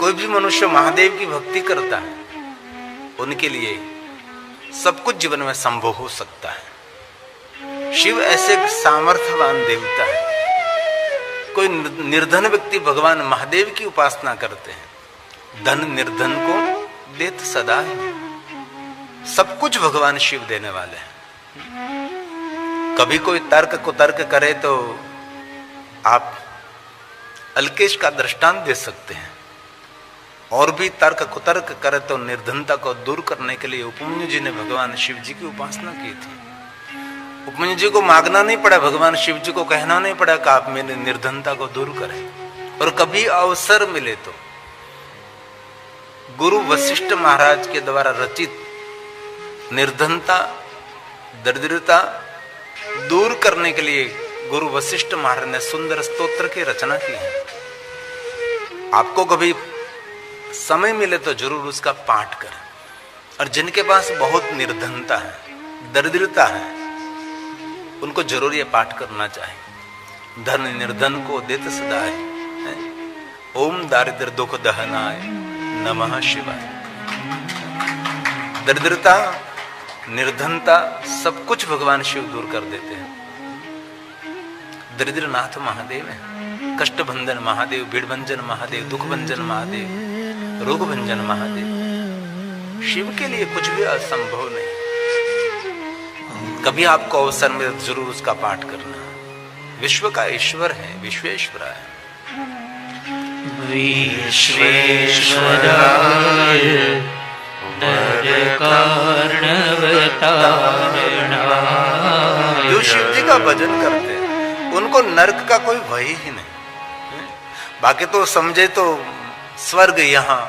कोई भी मनुष्य महादेव की भक्ति करता है, उनके लिए सब कुछ जीवन में संभव हो सकता है। शिव ऐसे सामर्थ्यवान देवता है। कोई निर्धन व्यक्ति भगवान महादेव की उपासना करते हैं, धन निर्धन को देत सदा है। सब कुछ भगवान शिव देने वाले हैं। कभी कोई तर्क कुतर्क करे तो आप अल्केश का दृष्टांत दे सकते हैं। और भी तर्क कुतर्क करे तो निर्धनता को दूर करने के लिए उपमन्यु जी ने भगवान शिव जी की उपासना की थी। उपमन्यु जी को मांगना नहीं पड़ा, भगवान शिव जी को कहना नहीं पड़ा कि आप मेरी निर्धनता को दूर करें। और कभी अवसर मिले तो गुरु वशिष्ठ महाराज के द्वारा रचित निर्धनता दरिद्रता दूर करने के लिए गुरु वशिष्ठ महाराज ने सुंदर स्तोत्र की रचना की है। आपको कभी समय मिले तो जरूर उसका पाठ करें। और जिनके पास बहुत निर्धनता है, दरिद्रता है, उनको जरूर ये पाठ करना चाहिए। धन निर्धन को देत सदाय, ओम दारिद्र दुख दहनाय नमः शिवाय। दरिद्रता निर्धनता सब कुछ भगवान शिव दूर कर देते हैं। दरिद्रनाथ महादेव है, कष्ट भंजन महादेव, भीड़ भंजन महादेव, दुख भंजन महादेव, रोग भंजन महादेव। शिव के लिए कुछ भी असंभव नहीं। कभी आपको अवसर मिले जरूर उसका पाठ करना। विश्व का ईश्वर है, विश्वेश्वर है। विश्वेश्वराय जो शिव जी का भजन करते हैं उनको नरक का कोई भय ही नहीं। बाकी तो समझे तो स्वर्ग यहाँ,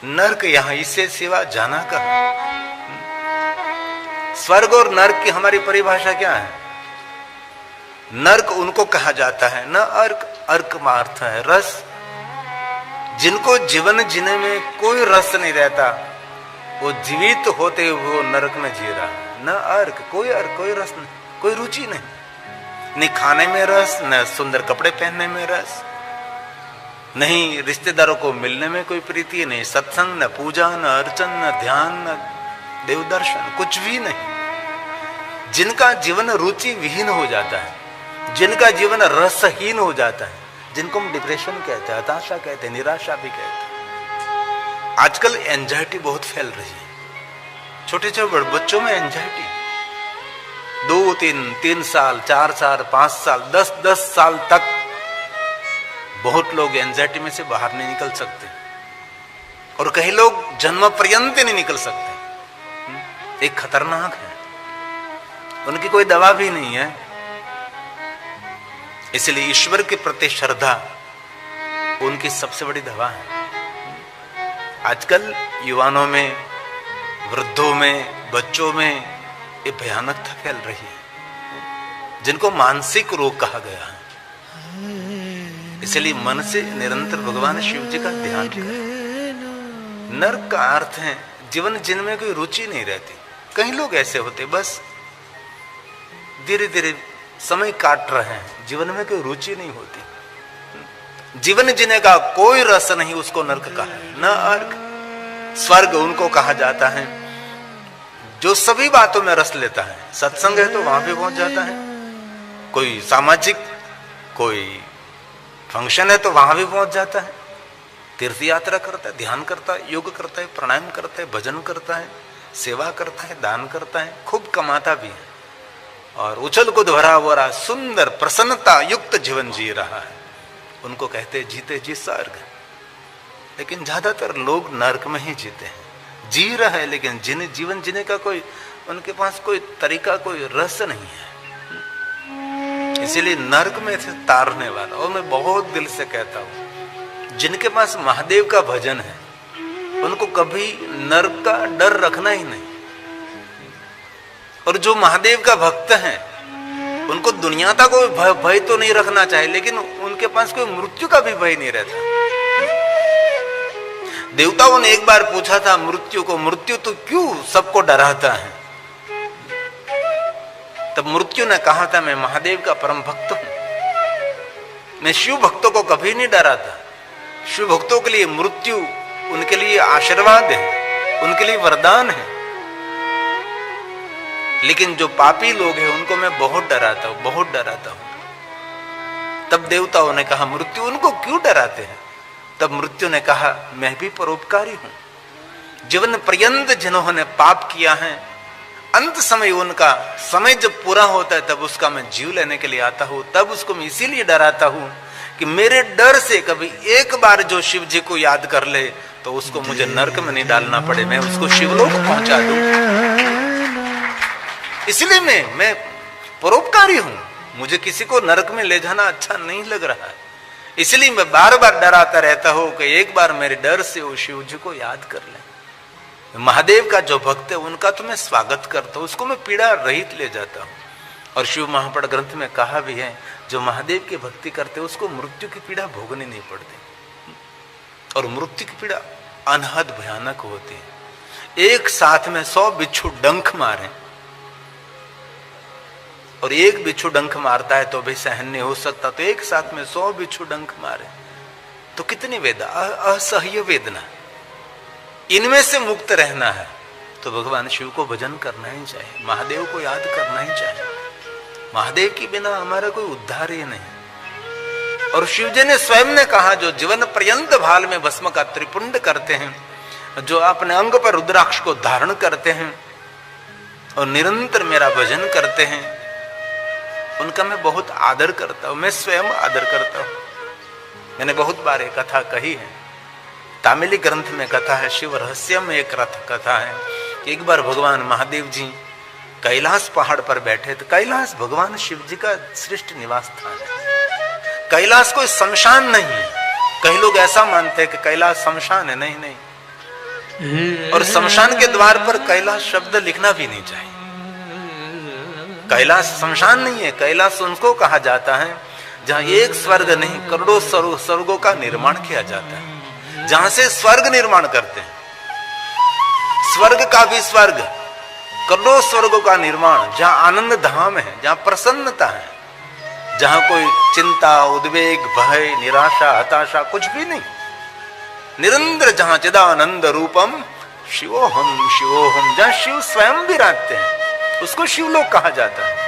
नरक यहाँ, इससे सिवा जाना कहाँ। स्वर्ग और नरक की हमारी परिभाषा क्या है? नरक उनको कहा जाता है न अर्क, अर्क का अर्थ है रस। जिनको जीवन जीने में कोई रस नहीं रहता, वो जीवित होते हुए वो नरक में जी रहा है। न अर्क, कोई अर्क, कोई रस नहीं, कोई रुचि नहीं खाने में रस, न सुंदर कपड़े पहनने में रस, नहीं रिश्तेदारों को मिलने में कोई प्रीति, नहीं सत्संग, न पूजा, न अर्चन, न ध्यान, न देवदर्शन, कुछ भी नहीं। जिनका जीवन रुचि विहीन हो जाता है, जिनका जीवन रसहीन हो जाता है, जिनको हम डिप्रेशन कहते हैं, हताशा कहते हैं, निराशा भी कहते हैं। आजकल एंजाइटी बहुत फैल रही है। छोटे छोटे बच्चों में एंजाइटी, 2-3 साल, 4 साल, 5 साल, 10 साल तक बहुत लोग एंजाइटी में से बाहर नहीं निकल सकते। और कई लोग जन्म पर्यंत नहीं निकल सकते। एक खतरनाक है, उनकी कोई दवा भी नहीं है। इसलिए ईश्वर के प्रति श्रद्धा उनकी सबसे बड़ी दवा है। आजकल युवानों में, वृद्धों में, बच्चों में ये भयानकता फैल रही है, जिनको मानसिक रोग कहा गया है। इसलिए मन से निरंतर भगवान शिव जी का ध्यान करें। नरक का अर्थ है जीवन जिनमें कोई रुचि नहीं रहती। कई लोग ऐसे होते बस धीरे धीरे समय काट रहे हैं, जीवन में कोई रुचि नहीं होती, जीवन जीने का कोई रस नहीं, उसको नरक कहा है। न अर्क, स्वर्ग उनको कहा जाता है जो सभी बातों में रस लेता है। सत्संग है तो वहां भी पहुंच जाता है, कोई सामाजिक कोई फंक्शन है तो वहां भी पहुंच जाता है, तीर्थ यात्रा करता है, ध्यान करता है, योग करता है, प्राणायाम करता है, भजन करता है, सेवा करता है, दान करता है, खूब कमाता भी है और उछल कूद भरा हुआ सुंदर प्रसन्नता युक्त जीवन जी रहा है। उनको कहते हैं जीते जी स्वर्ग। लेकिन ज्यादातर लोग नरक में ही जीते हैं। जी रहे लेकिन जीवन जीने का कोई उनके पास कोई तरीका, कोई रस नहीं है। इसीलिए नरक में से तारने वाला, और मैं बहुत दिल से कहता हूं जिनके पास महादेव का भजन है उनको कभी नरक का डर रखना ही नहीं। और जो महादेव का भक्त है उनको दुनिया का कोई भय तो नहीं रखना चाहिए, लेकिन उनके पास कोई मृत्यु का भी भय नहीं रहता। देवताओं ने एक बार पूछा था मृत्यु को, मृत्यु तो क्यों सबको डराता है? तब मृत्यु ने कहा था मैं महादेव का परम भक्त हूं, मैं शिव भक्तों को कभी नहीं डराता। शिव भक्तों के लिए मृत्यु उनके लिए आशीर्वाद है, उनके लिए वरदान है। लेकिन जो पापी लोग हैं उनको मैं बहुत डराता हूं, बहुत डराता हूं। तब देवताओं ने कहा मृत्यु उनको क्यों डराते हैं? तब मृत्यु ने कहा मैं भी परोपकारी हूं। जीवन पर्यंत जिन्होंने पाप किया है, अंत समय उनका समय जब पूरा होता है तब उसका मैं जीव लेने के लिए आता हूं। तब उसको मैं इसीलिए डराता हूं कि मेरे डर से कभी एक बार जो शिव जी को याद कर ले तो उसको मुझे नरक में नहीं डालना पड़े, मैं उसको शिवलोक पहुंचा दूं। इसलिए मैं परोपकारी हूं, मुझे किसी को नरक में ले जाना अच्छा नहीं लग रहा है। इसलिए मैं बार बार डराता रहता हूं कि एक बार मेरे डर से वो शिव जी को याद कर ले। महादेव का जो भक्त है उनका तो मैं स्वागत करता हूं, उसको मैं पीड़ा रहित ले जाता हूं। और शिव महापुराण ग्रंथ में कहा भी है जो महादेव की भक्ति करते उसको मृत्यु की पीड़ा भोगनी नहीं पड़ती। और मृत्यु की पीड़ा अनहद भयानक होती है। एक साथ में 100 बिच्छू डंक मारे और एक बिच्छू डंक मारता है तो भी सहन नहीं हो सकता, तो एक साथ में 100 बिच्छू डंक मारे तो कितनी वेदना, असह्य वेदना। इनमें से मुक्त रहना है तो भगवान शिव को भजन करना ही चाहिए, महादेव को याद करना ही चाहिए। महादेव के बिना हमारा कोई उद्धार ही नहीं। और शिव जी ने स्वयं ने कहा जो जीवन पर्यंत भाल में भस्म का त्रिपुंड करते हैं, जो अपने अंग पर रुद्राक्ष को धारण करते हैं और निरंतर मेरा भजन करते हैं, उनका मैं बहुत आदर करता हूं, मैं स्वयं आदर करता हूं। मैंने बहुत बार एक कथा कही है, तामिली ग्रंथ में कथा है, शिव रहस्य में एक कथा है कि एक बार भगवान महादेव जी कैलाश पहाड़ पर बैठे थे। कैलाश भगवान शिव जी का श्रेष्ठ निवास स्थान है। कैलाश कोई शमशान नहीं है। कई लोग ऐसा मानते हैं कि कैलाश शमशान है, नहीं नहीं। और शमशान के द्वार पर कैलाश शब्द लिखना भी नहीं चाहिए। कैलाश शमशान नहीं है। कैलाश उनको कहा जाता है जहां एक स्वर्ग नहीं करोड़ों स्वर्गों का निर्माण किया जाता है, जहां से स्वर्ग निर्माण करते हैं। स्वर्ग का भी स्वर्ग, करोड़ों स्वर्गों का निर्माण, जहां आनंद धाम है, जहां प्रसन्नता है, जहां कोई चिंता, उद्वेग, भय, निराशा, हताशा कुछ भी नहीं। निरंतर जहां चिदानंद रूपम शिवोहम शिवोहम, जहां शिव स्वयं विराजते हैं, उसको शिवलोक कहा जाता है।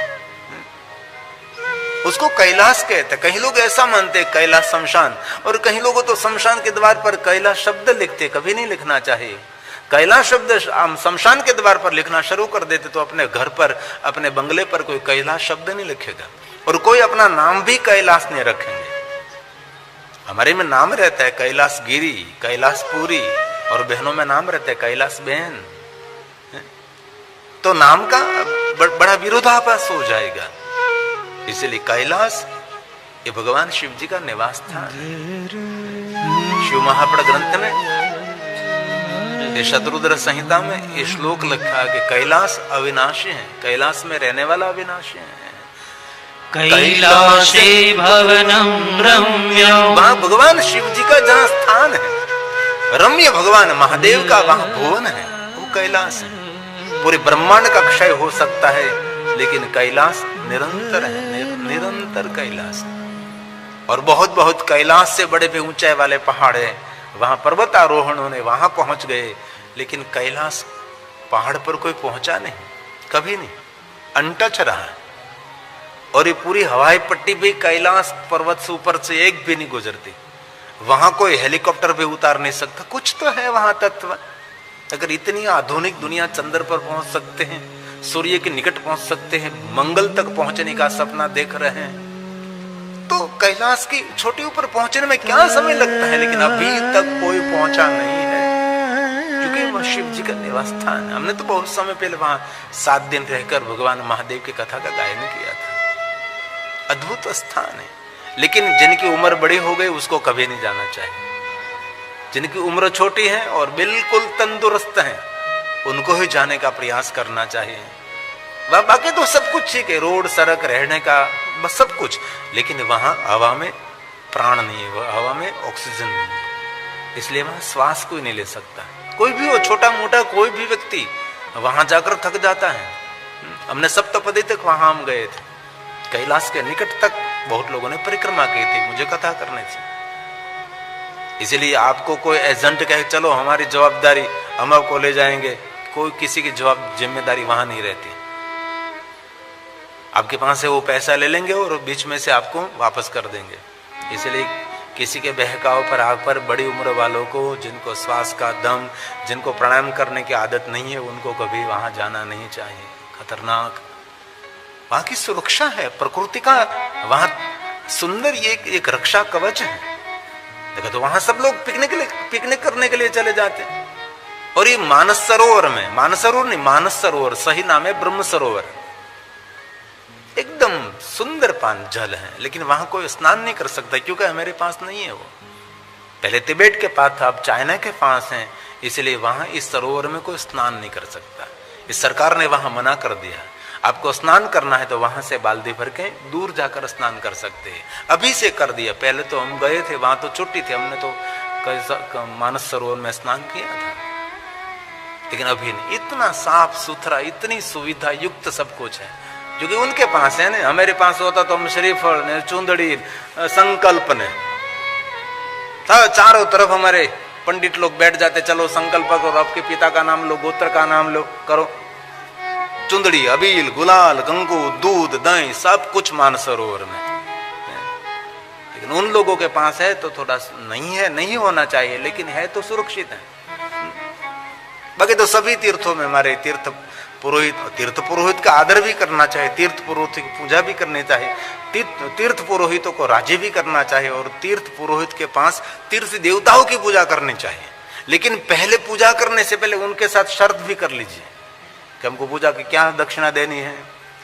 उसको कैलाश कहते हैं। कई लोग ऐसा मानते हैं कैलाश शमशान, और कई लोगों तो शमशान के द्वार पर कैलाश शब्द लिखते, कभी नहीं लिखना चाहिए। कैलाश शब्द शमशान के द्वार पर लिखना शुरू कर देते तो अपने घर पर, अपने बंगले पर कोई कैलाश शब्द नहीं लिखेगा, और कोई अपना नाम भी कैलाश नहीं रखेंगे। हमारे में नाम रहता है कैलाश गिरी, कैलाश पुरी, और बहनों में नाम रहता है कैलाश बहन। तो नाम का बड़ा विरोधाभास हो जाएगा। इसलिए कैलाश ये भगवान शिव जी का निवास स्थान है। शिव महापुराण ग्रंथ में, शतरुद्र संहिता में ये श्लोक लिखा कि कैलाश अविनाशी है, कैलाश में रहने वाला अविनाशी है। कैलाशे भवनम रम्य, वहां भगवान शिव जी का जहां स्थान है, रम्य भगवान महादेव का वहां भुवन है, वो कैलाश है। पूरे ब्रह्मांड का क्षय हो सकता है लेकिन कैलाश निरंतर है, निरंतर कैलाश। और बहुत बहुत कैलाश से बड़े भी ऊंचाई वाले पहाड़ है, वहां पर्वतारोहण होने वहां पहुंच गए, लेकिन कैलाश पहाड़ पर कोई पहुंचा नहीं, कभी नहीं, अनटच रहा। और ये पूरी हवाई पट्टी भी कैलाश पर्वत से ऊपर से एक भी नहीं गुजरती। वहां कोई हेलीकॉप्टर भी उतार नहीं सकता। कुछ तो है वहां तत्व। अगर इतनी आधुनिक दुनिया चंद्र पर पहुंच सकते हैं, सूर्य के निकट पहुंच सकते हैं, मंगल तक पहुंचने का सपना देख रहे हैं, तो कैलाश की छोटी ऊपर पहुंचने में क्या समय लगता है। लेकिन अभी तक कोई पहुंचा नहीं है, क्योंकि वह शिव जी का निवास स्थान है। हमने तो बहुत समय पहले वहां 7 दिन रहकर भगवान महादेव की कथा का गायन किया था। अद्भुत स्थान है। लेकिन जिनकी उम्र बड़ी हो गई उसको कभी नहीं जाना चाहिए। जिनकी उम्र छोटी है और बिल्कुल तंदुरुस्त है, उनको ही जाने का प्रयास करना चाहिए। बाकी तो सब कुछ ठीक है, रोड, सड़क, रहने का, बस सब कुछ, लेकिन वहां हवा में प्राण नहीं है, हवा में ऑक्सीजन नहीं है। इसलिए वहां श्वास कोई नहीं ले सकता। कोई भी हो, छोटा मोटा कोई भी व्यक्ति वहां जाकर थक जाता है। हमने सप्तपदी तक वहां हम गए थे, कैलाश के निकट तक बहुत लोगों ने परिक्रमा की थी, मुझे कथा करनी थी। इसलिए आपको कोई एजेंट कहे चलो हमारी जवाबदारी, हम आपको ले जाएंगे, कोई किसी की जिम्मेदारी वहां नहीं रहती। आपके पास से वो पैसा ले लेंगे और बीच में से आपको वापस कर देंगे। इसलिए किसी के बहकाव पर आकर बड़ी उम्र वालों को, जिनको श्वास का दम, जिनको प्राणायाम करने की आदत नहीं है, उनको कभी वहां जाना नहीं चाहिए। खतरनाक, वहां की सुरक्षा है, प्रकृति का वहां सुंदर ये एक रक्षा कवच है। देखो तो वहां सब लोग पिकनिक करने के लिए चले जाते हैं। और ये मानस सरोवर में, मानस सरोवर नहीं, मानस सरोवर सही नाम है, ब्रह्म सरोवर, एकदम सुंदर पान जल है, लेकिन वहां कोई स्नान नहीं कर सकता क्योंकि हमारे पास नहीं है वो। पहले तिब्बत के पास था, अब चाइना के पास है, इसलिए वहां इस सरोवर में कोई स्नान नहीं कर सकता। इस सरकार ने वहां मना कर दिया। आपको स्नान करना है तो वहां से बाल्टी भर के दूर जाकर स्नान कर सकते हैं, अभी से कर दिया। पहले तो हम गए थे, वहां तो छुट्टी थी, हमने तो मानस सरोवर में स्नान किया था, लेकिन अभी नहीं। इतना साफ सुथरा, इतनी सुविधा युक्त सब कुछ है जो कि उनके पास है ना। हमारे पास होता तो हम श्रीफल ने, चुंदड़ी, संकल्प ने, चारों तरफ हमारे पंडित लोग बैठ जाते, चलो संकल्प करो, आपके पिता का नाम लो, गोत्र का नाम लो, करो। चुंदड़ी, अबील, गुलाल, गंगू, दूध, दही, सब कुछ मानस सरोवर में। लेकिन उन लोगों के पास है तो थोड़ा नहीं है, नहीं होना चाहिए, लेकिन है तो सुरक्षित है। बाकी तो सभी तीर्थों में हमारे तीर्थ पुरोहित का आदर भी करना चाहिए, तीर्थ पुरोहित की पूजा भी करनी चाहिए, तीर्थ पुरोहितों को राजी भी करना चाहिए, और तीर्थ पुरोहित के पास तीर्थ देवताओं की पूजा करनी चाहिए। लेकिन पहले पूजा करने से पहले उनके साथ शर्त भी कर लीजिए कि हमको पूजा की क्या दक्षिणा देनी है,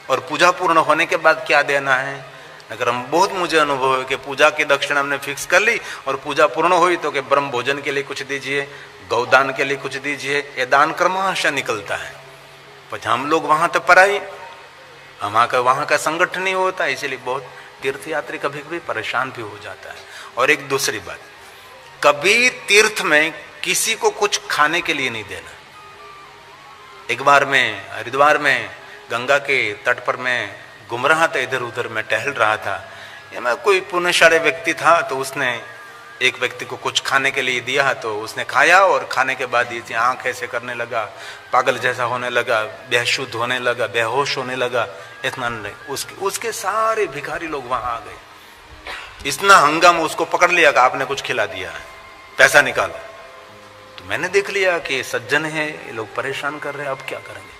और पूजा पूर्ण होने के बाद क्या देना है। अगर हम मुझे अनुभव है कि पूजा की दक्षिणा हमने फिक्स कर ली और पूजा पूर्ण हुई तो कि ब्रह्म भोजन के लिए कुछ दीजिए, गौदान के लिए कुछ दीजिए, ये दान क्रमशः निकलता है। पर हम लोग वहां तो पराई, वहां का संगठन नहीं होता, इसीलिए बहुत तीर्थयात्री कभी कभी परेशान भी हो जाता है। और एक दूसरी बात, कभी तीर्थ में किसी को कुछ खाने के लिए नहीं देना। एक बार मैं हरिद्वार में गंगा के तट पर मैं घूम रहा था, इधर उधर मैं टहल रहा था, या मैं कोई पुण्यशाली व्यक्ति था, तो उसने एक व्यक्ति को कुछ खाने के लिए दिया, तो उसने खाया और खाने के बाद ये आंख ऐसे करने लगा, पागल जैसा होने लगा, बेशुद्ध होने लगा, बेहोश होने लगा। इतना नहीं, उसके सारे भिखारी लोग वहां आ गए। इतना हंगामा, उसको पकड़ लिया कि आपने कुछ खिला दिया है, पैसा निकालो। तो मैंने देख लिया कि सज्जन है, ये लोग परेशान कर रहे हैं, अब क्या करेंगे।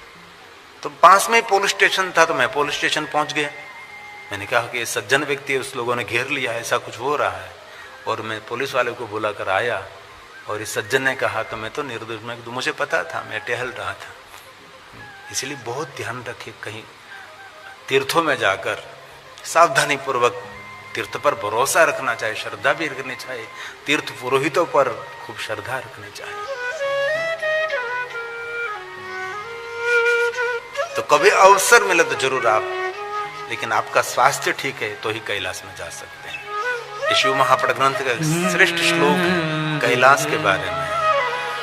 तो पास में पुलिस स्टेशन था, तो मैं पुलिस स्टेशन पहुंच गया। मैंने कहा कि सज्जन व्यक्ति उस लोगों ने घेर लिया, ऐसा कुछ हो रहा है। और मैं पुलिस वाले को बुलाकर आया, और इस सज्जन ने कहा तो मैं तो निर्दोष, मैं मुझे पता था, मैं टहल रहा था। इसलिए बहुत ध्यान रखिए, कहीं तीर्थों में जाकर सावधानी पूर्वक तीर्थ पर भरोसा रखना चाहिए, श्रद्धा भी रखनी चाहिए, तीर्थ पुरोहितों पर खूब श्रद्धा रखनी चाहिए। तो कभी अवसर मिले तो जरूर आप, लेकिन आपका स्वास्थ्य ठीक है तो ही कैलाश में जा सकते हैं। शिव महापड़ ग्रंथ का श्रेष्ठ श्लोक है कैलाश के बारे में।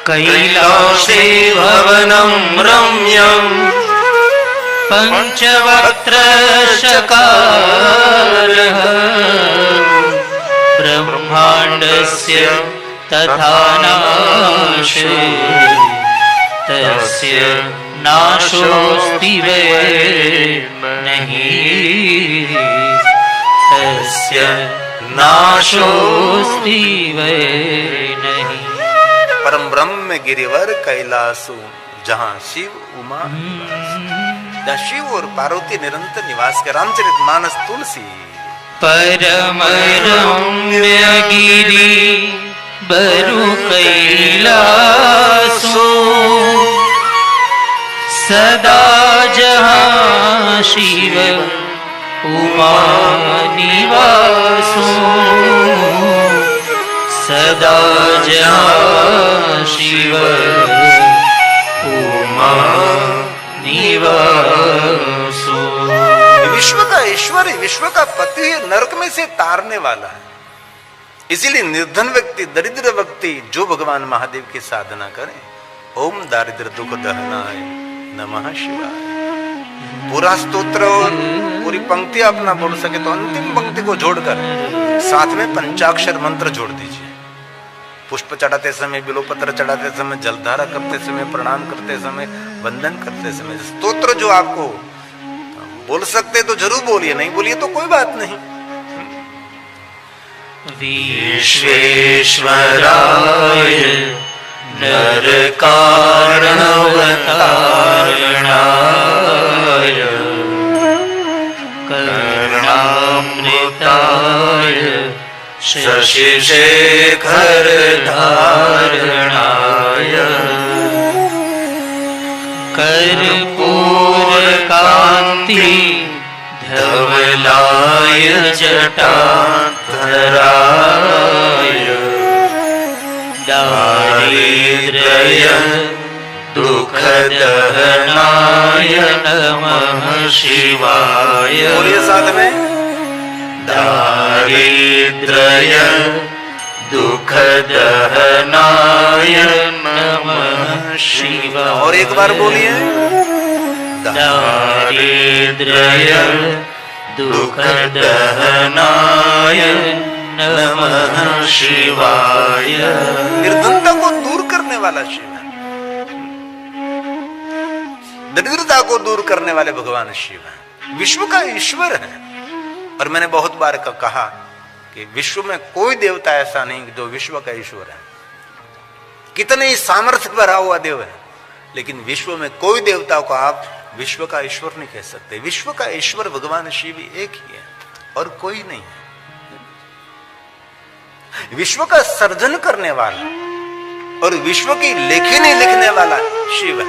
कैलासे भवनं रम्यं पंचवक्त्र शकारः ब्रह्माण्डस्य तथा नाशो तस्य नाशोऽस्ति वै नहि तस्य नाशोऽस्ति वै नहि। परम ब्रह्म में गिरिवर कैलासु, जहाँ शिव उमा, जहाँ शिव और पार्वती निरंतर निवास के। रामचरितमानस तुलसी। परम रम्य गिरि बरु कैलासो सदा जहाँ शिव उमा निवासो सदा जहाँ शिव उमा निवासो। विश्व का ईश्वर, विश्व का पति, नरक में से तारने वाला है। इसीलिए निर्धन व्यक्ति, दरिद्र व्यक्ति जो भगवान महादेव की साधना करे, ओम दारिद्र दुख दहनाय नमः शिवाय, पूरा स्तोत्र पूरी पंक्ति आप ना बोल सके तो अंतिम पंक्ति को जोड़कर साथ में पंचाक्षर मंत्र जोड़ दीजिए। पुष्प चढ़ाते समय, बिलोपत्र चढ़ाते समय, जलधारा करते समय, प्रणाम करते समय, वंदन करते समय, स्तोत्र जो आपको बोल सकते तो जरूर बोलिए, नहीं बोलिए तो कोई बात नहीं। विश्वेश्वराय नर कारणवतारणाय करुणामृताय शशिशेखर धारणाय कर्पूर कांति धवलाय जटाधराय दारिद्र्य दुःखदहनाय नमः शिवाय। बोलिए साथ में, दारिद्र्य दुःखदहनाय नमः शिवाय। और एक बार बोलिए, दारिद्र्य दुःखदहनाय नमः शिवाय। निर्धनता को दूर करने वाला शिव है, दरिद्रता को दूर करने वाले भगवान शिव है, विश्व का ईश्वर है। और मैंने बहुत बार कहा कि विश्व में कोई देवता ऐसा नहीं जो विश्व का ईश्वर है। कितने ही सामर्थ्य भरा हुआ देव है, लेकिन विश्व में कोई देवता को आप विश्व का ईश्वर नहीं कह सकते। विश्व का ईश्वर भगवान शिव एक ही है और कोई नहीं है। विश्व का सर्जन करने वाला और विश्व की लेखनी लिखने वाला शिव है।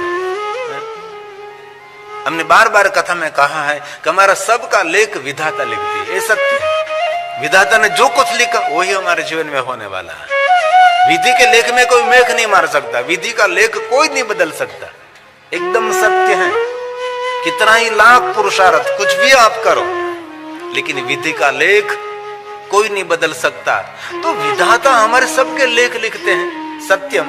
हमने बार बार कथा में कहा है कि हमारा सबका लेख विधाता लिखती है, ये सत्य है। विधाता ने जो कुछ लिखा वही हमारे जीवन में होने वाला है। विधि के लेख में कोई मेख नहीं मार सकता, विधि का लेख कोई नहीं बदल सकता, एकदम सत्य है। कितना ही लाख पुरुषार्थ कुछ भी आप करो, लेकिन विधि का लेख कोई नहीं बदल सकता। तो विधाता हमारे सबके लेख लिखते हैं, सत्यम।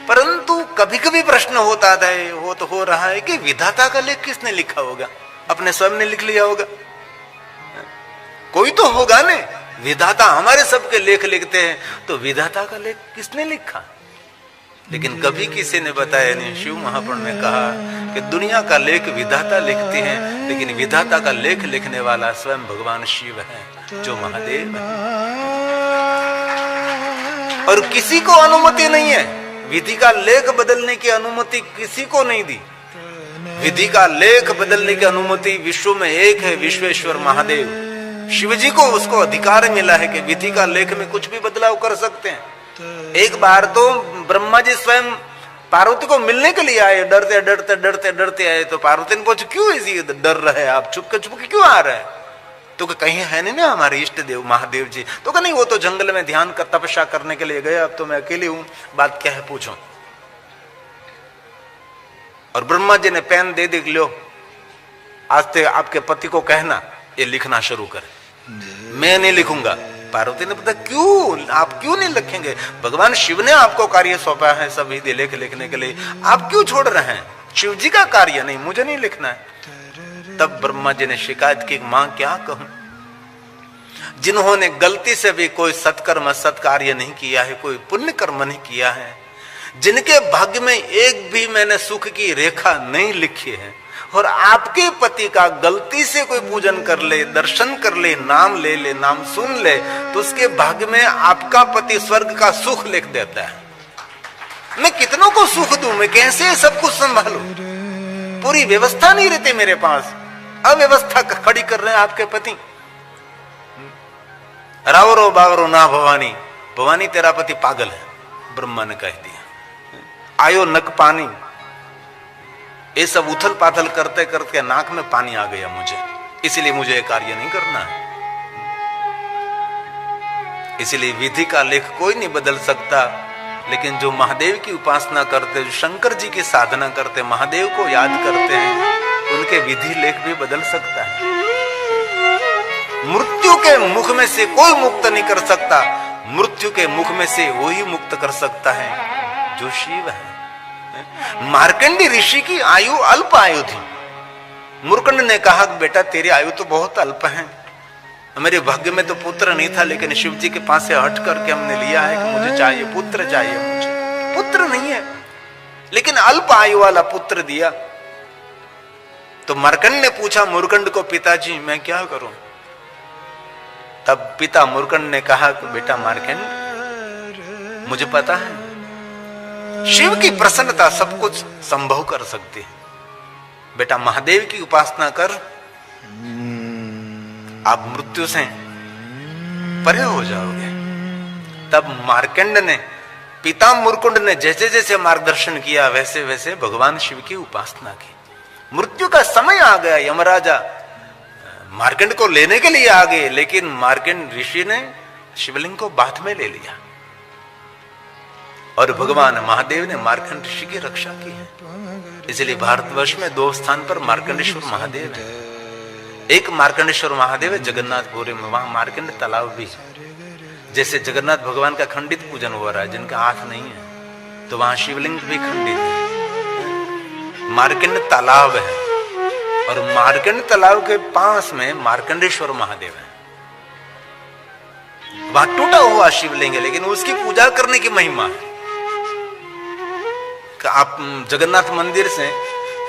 परंतु कभी कभी प्रश्न होता है, हो रहा है कि विधाता का लेख किसने लिखा होगा? अपने स्वयं ने लिख लिया होगा, कोई तो होगा ने। विधाता हमारे सबके लेख लिखते हैं, तो विधाता का लेख किसने लिखा? लेकिन कभी किसी ने बताया नहीं। शिव महापुरुष ने कहा कि दुनिया का लेख विधाता लिखते हैं, लेकिन विधाता का लेख लिखने वाला स्वयं भगवान शिव है, जो महादेव है। और किसी को अनुमति नहीं है, विधि का लेख बदलने की अनुमति किसी को नहीं दी। विधि का लेख बदलने की अनुमति विश्व में एक है, विश्वेश्वर महादेव शिव जी को उसको अधिकार मिला है कि विधि का लेख में कुछ भी बदलाव कर सकते हैं। एक बार तो ब्रह्मा जी स्वयं पार्वती को मिलने के लिए आए, डरते डरते डरते डरते आए। तो पार्वती ने पूछा, क्यों इसी डर रहे आप, चुपके चुपके क्यों आ रहे हैं? तो कहीं है नहीं ना हमारे इष्ट देव महादेव जी? तो कहा नहीं, वो तो जंगल में ध्यान कर तपस्या करने के लिए गए, अब तो मैं अकेली हूं, बात क्या है पूछो। और ब्रह्मा जी ने पेन दे दी, लो आज से आपके पति को कहना ये लिखना शुरू करे, मैं नहीं लिखूंगा। पार्वती ने पता क्यों, आप क्यों नहीं लिखेंगे? भगवान शिव ने आपको कार्य सौंपा है सब विधि लेख लिखने के लिए, आप क्यों छोड़ रहे हैं? शिव जी का कार्य नहीं, मुझे नहीं लिखना है। तब ब्रह्मा जी ने शिकायत की, मां क्या कहूं, जिन्होंने गलती से भी कोई सत्कर्म सत्कार्य नहीं किया है, कोई पुण्य कर्म नहीं किया है, जिनके भाग्य में एक भी मैंने सुख की रेखा नहीं लिखी है, और आपके पति का गलती से कोई पूजन कर ले, दर्शन कर ले, नाम ले ले, नाम सुन ले, तो उसके भाग्य में आपका पति स्वर्ग का सुख लिख देता है। मैं कितनों को सुख दूं, मैं कैसे सब कुछ संभालूं? पूरी व्यवस्था नहीं रहती मेरे पास, अव्यवस्था खड़ी कर रहे हैं आपके पति। रावरो बावरो ना भवानी, भवानी तेरा पति पागल है, ब्रह्मा ने कह दिया। आयो नक पानी, ये सब उथल पाथल करते करते नाक में पानी आ गया मुझे, इसलिए मुझे ये कार्य नहीं करना है। इसलिए विधि का लेख कोई नहीं बदल सकता, लेकिन जो महादेव की उपासना करते, जो शंकर जी की साधना करते, महादेव को याद करते हैं, उनके विधि लेख भी बदल सकता है। मृत्यु के मुख में से कोई मुक्त नहीं कर सकता, मृत्यु के मुख में से वही मुक्त कर सकता है जो शिव है। मार्कंडी ऋषि की आयु अल्प आयु थी। मुर्कंड ने कहा, बेटा तेरी आयु तो बहुत अल्प है, मेरे भाग्य में तो पुत्र नहीं था, लेकिन शिव जी के पास से हट करके हमने लिया है कि मुझे चाहिए, पुत्र चाहिए मुझे। पुत्र नहीं है, लेकिन अल्प आयु वाला पुत्र दिया। तो मार्कंड ने पूछा मुर्कंड को, पिताजी मैं क्या करूं? तब पिता मुर्कंड ने कहा कि बेटा मार्कंड, मुझे पता है शिव की प्रसन्नता सब कुछ संभव कर सकती है। बेटा महादेव की उपासना कर, आप मृत्यु से परे हो जाओगे। तब मार्कंड ने, पिता मुर्कुंड ने जैसे जैसे मार्गदर्शन किया वैसे वैसे भगवान शिव की उपासना की। मृत्यु का समय आ गया, यमराजा मार्कंड को लेने के लिए आ गए, लेकिन मार्कंड ऋषि ने शिवलिंग को बात में ले लिया और भगवान महादेव ने मार्कंड ऋषि की रक्षा की है। इसलिए भारतवर्ष में 2 स्थान पर मार्कंडेश्वर महादेव है। एक मार्कंडेश्वर महादेव है जगन्नाथपुरी में, वहां मार्कंड तालाब भी। जैसे जगन्नाथ भगवान का खंडित पूजन हो रहा है, जिनका हाथ नहीं है, तो वहां शिवलिंग भी खंडित है। मार्कंड तालाब है और मार्कंड तालाब के पास में मार्कंडेश्वर महादेव है। वहां टूटा हुआ शिवलिंग है, लेकिन उसकी पूजा करने की महिमा है। आप जगन्नाथ मंदिर से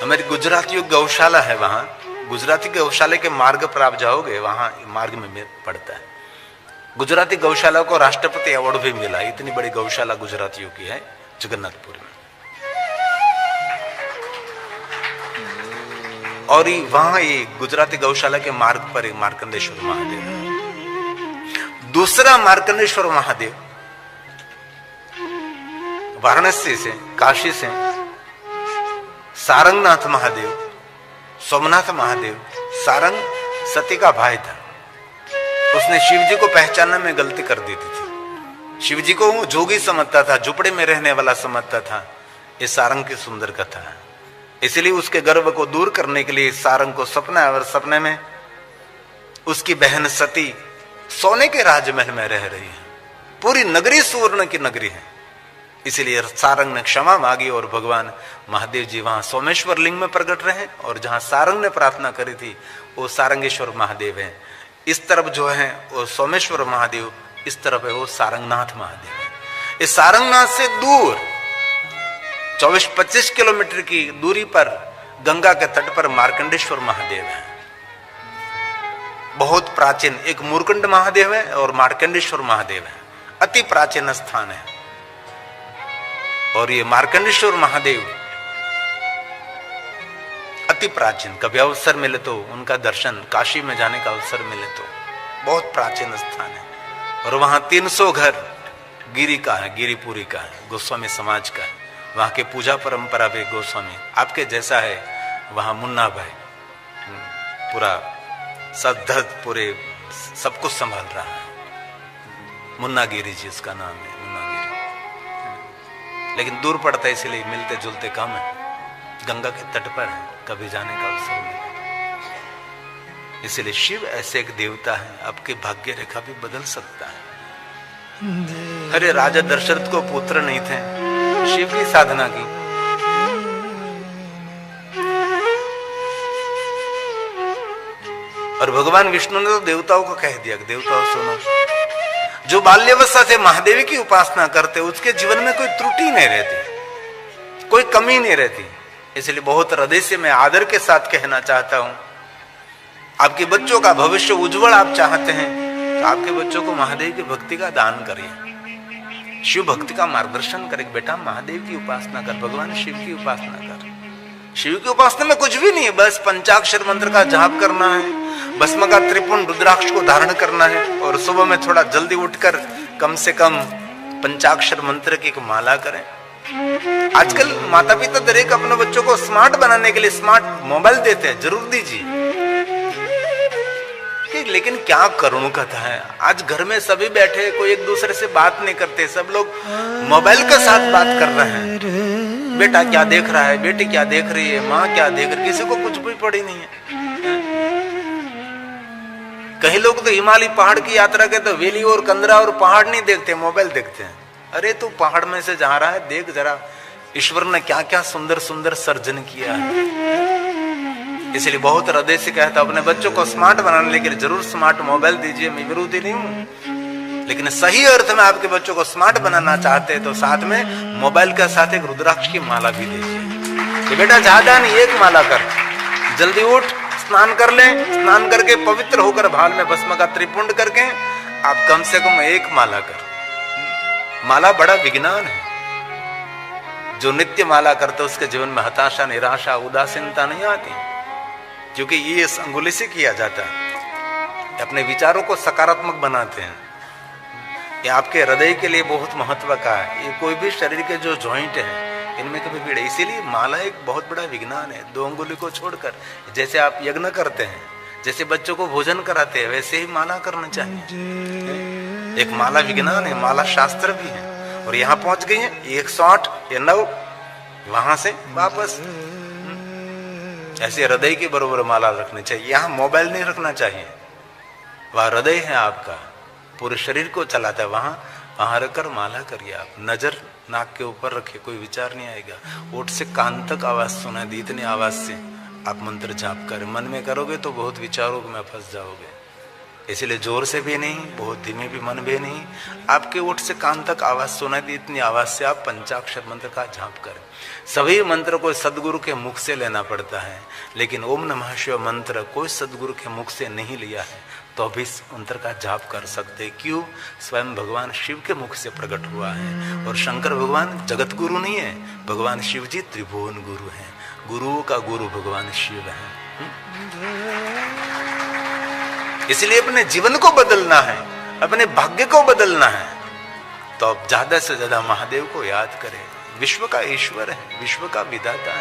हमारी गुजराती गौशाला है, वहां गुजराती गौशाला के मार्ग पर आप जाओगे, वहां मार्ग में पड़ता है। गुजराती गौशाला को राष्ट्रपति अवार्ड भी मिला, इतनी बड़ी गौशाला गुजरातियों की है जगन्नाथपुर में। और वहां ये गुजराती गौशाला के मार्ग पर एक मार्कंडेश्वर महादेव है। दूसरा मार्कंडेश्वर महादेव वाराणसी से, काशी से सारंगनाथ महादेव, सोमनाथ महादेव। सारंग सती का भाई था, उसने शिवजी को पहचानने में गलती कर दी थी। शिवजी को वो जोगी समझता था, झुपड़े में रहने वाला समझता था। ये सारंग की सुंदर कथा है। इसलिए उसके गर्व को दूर करने के लिए सारंग को सपना है, और सपने में उसकी बहन सती सोने के राजमहल में रह रही है। पूरी नगरी सुवर्ण की नगरी है। इसलिए सारंग ने क्षमा मांगी और भगवान महादेव जी वहां सोमेश्वर लिंग में प्रकट रहे, और जहां सारंग ने प्रार्थना करी थी वो सारंगेश्वर महादेव है। इस तरफ जो है वो सोमेश्वर महादेव, इस तरफ है वो सारंगनाथ महादेव है। इस सारंगनाथ से दूर 24-25 किलोमीटर की दूरी पर गंगा के तट पर मार्कंडेश्वर महादेव है। बहुत प्राचीन, एक मुर्कंड महादेव है और मार्कंडेश्वर महादेव है, अति प्राचीन स्थान है। और ये मार्कंडेश्वर महादेव अति प्राचीन, कभी अवसर मिले तो उनका दर्शन, काशी में जाने का अवसर मिले तो, बहुत प्राचीन स्थान है। और वहां 300 घर गिरी का है, गिरिपुरी का है, गोस्वामी समाज का है। वहां के पूजा परंपरा भी गोस्वामी आपके जैसा है। वहां मुन्ना भाई पूरा सद्धत पूरे सब कुछ संभाल रहा है। मुन्ना गिरी जी उसका नाम है, मुन्ना गिरी। लेकिन दूर पड़ता है, इसलिए मिलते जुलते कम है। गंगा के तट पर है, कभी जाने का अवसर मिले। इसलिए शिव ऐसे एक देवता है, आपके भाग्य रेखा भी बदल सकता है। अरे राजा दशरथ को पुत्र नहीं थे, शिव की साधना की। और भगवान विष्णु ने तो देवताओं को कह दिया कि देवताओं सुनो, जो बाल्यावस्था से महादेवी की उपासना करते उसके जीवन में कोई त्रुटि नहीं रहती, कोई कमी नहीं रहती। इसलिए बहुत हृदय से मैं आदर के साथ कहना चाहता हूं, आपके बच्चों का भविष्य उज्जवल आप चाहते हैं तो आपके बच्चों को महादेव की भक्ति का दान करिए, शिव भक्ति का मार्गदर्शन करें। बेटा महादेव की उपासना कर, भगवान शिव की उपासना कर। शिव की उपासना में कुछ भी नहीं है, बस पंचाक्षर मंत्र का जाप करना है, भस्म का त्रिपुंड रुद्राक्ष को धारण करना है, और सुबह में थोड़ा जल्दी उठकर कम से कम पंचाक्षर मंत्र की एक माला करें। आजकल माता पिता दरेक अपने बच्चों को स्मार्ट बनाने के लिए स्मार्ट मोबाइल देते हैं, जरूर दीजिए। लेकिन क्या करुण कथा है, आज घर में सभी बैठे, कोई एक दूसरे से बात नहीं करते, सब लोग मोबाइल के साथ बात कर रहे हैं। बेटा क्या देख रहा है, बेटी क्या देख रही है, माँ क्या देख रही है, किसी को कुछ भी पड़ी नहीं है। कई लोग तो हिमालय पहाड़ की यात्रा के तो वेली और कंदरा और पहाड़ नहीं देखते, मोबाइल देखते हैं। अरे तू पहाड़ में से जा रहा है, देख जरा ईश्वर ने क्या क्या सुंदर सुंदर सर्जन किया है। इसलिए बहुत हृदय से कहता अपने बच्चों को स्मार्ट बनाने के लिए जरूर स्मार्ट मोबाइल दीजिए, मैं विरोधी नहीं हूं, लेकिन सही अर्थ में आपके बच्चों को स्मार्ट बनाना चाहते हैं तो साथ में मोबाइल के साथ एक रुद्राक्ष की माला भी दीजिए कि बेटा ज्यादा नहीं, एक माला कर, जल्दी उठ, स्नान कर ले, स्नान करके पवित्र होकर भाल में भस्म का त्रिपुंड करके आप कम से कम एक माला कर। माला बड़ा विज्ञान है। जो नित्य माला करते उसके जीवन में हताशा, निराशा, उदासीनता नहीं आती, क्योंकि ये इस अंगुली से किया जाता है। अपने विचारों को सकारात्मक बनाते हैं। ये आपके हृदय के लिए बहुत महत्व का है। ये कोई भी शरीर के जो जॉइंट है इनमें कभी भीड़, इसीलिए माला एक बहुत बड़ा विज्ञान है। 2 अंगुली को छोड़कर, जैसे आप यज्ञ करते हैं, जैसे बच्चों को भोजन कराते हैं, वैसे ही माला करना चाहिए। एक माला विज्ञान है, माला शास्त्र भी है। और यहाँ पहुंच गई है 108 या 9, वहां से वापस ऐसे हृदय के बरोबर माला रखनी चाहिए। यहाँ मोबाइल नहीं रखना चाहिए, वह हृदय है आपका, पूरे शरीर को चलाता है। वहां रखकर माला करिए आप। नजर नाक के ऊपर रखे, कोई विचार नहीं आएगा। ओठ से कान तक आवाज सुनाई दी, इतनी आवाज से आप मंत्र जाप करें। मन में करोगे तो बहुत विचारों में फंस जाओगे, इसलिए जोर से भी नहीं, बहुत धीमे भी मन भी नहीं। आपके ओठ से कान तक आवाज सुनाई दी, इतनी आवाज से आप पंचाक्षर मंत्र का जाप करें। सभी मंत्र को सदगुरु के मुख से लेना पड़ता है, लेकिन ओम नमः शिवाय मंत्र कोई सदगुरु के मुख से नहीं लिया है तो भी इस मंत्र का जाप कर सकते। क्यों? स्वयं भगवान शिव के मुख से प्रकट हुआ है। और शंकर भगवान जगत गुरु नहीं है, भगवान शिव जी त्रिभुवन गुरु हैं। गुरुओं का गुरु भगवान शिव है। इसलिए अपने जीवन को बदलना है, अपने भाग्य को बदलना है, तो अब ज्यादा से ज्यादा महादेव को याद करें। विश्व का ईश्वर है, विश्व का विधाता है।